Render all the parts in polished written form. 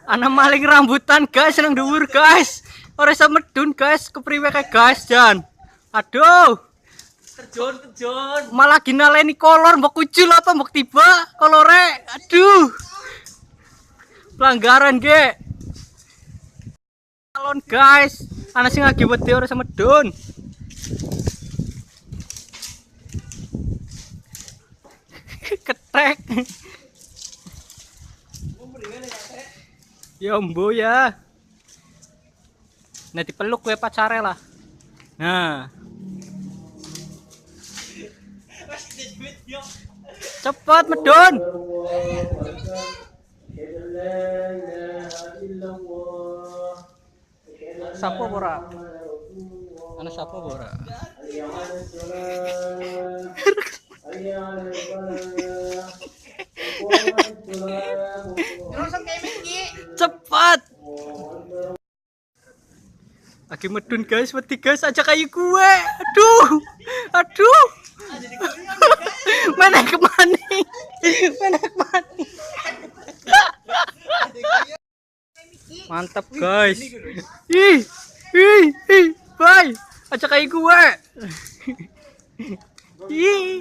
Ana maling rambutan guys, nang dhuwur guys. Ora iso medun guys, kepriwe kae guys Jan. Aduh. Terjun. Malah ginaleni kolor mbok kucul apa mbok tiba kolore. Aduh. Pelanggaran ge. Calon guys, ana sing lagi wedi ora iso medun. Ketek. Ya mbo ya. Nah dipeluk gue pacare lah. Nah. Cepat medun. Sapa ora? Ana sapa ora? Cepat. Lagi medun guys, wedi guys, aja kayu gue. Aduh. Menek maning. Mantap guys. Ih. Bye. Aja kayu gue. Ih.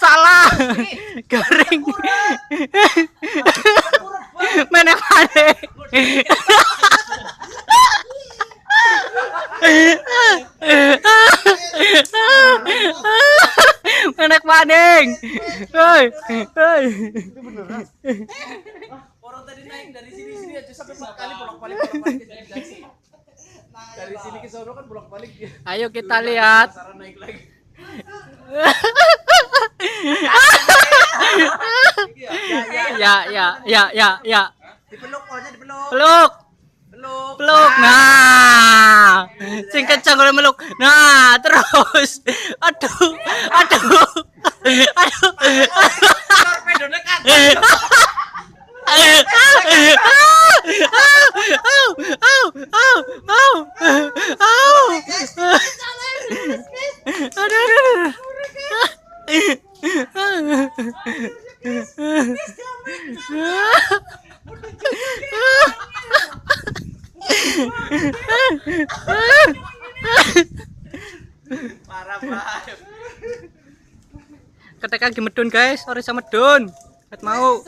Salah. Garing. Menek maning. Menek maning. Hei. Itu beneran. Orang tadi naik dari sini aja sampai 4 kali bolak-balik dari sini ke sono kan bolak-balik. Ayo kita lihat. Naik lagi. Ya. Dipeluk aja, dipeluk. Peluk. Nah. Sing kencang oleh meluk. Nah, terus. Aduh. Torpedo dekat. Parah banget. Ketek lagi medun guys, ora iso medun. Ket mau.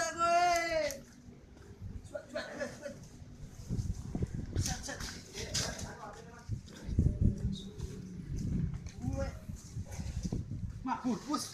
Bus.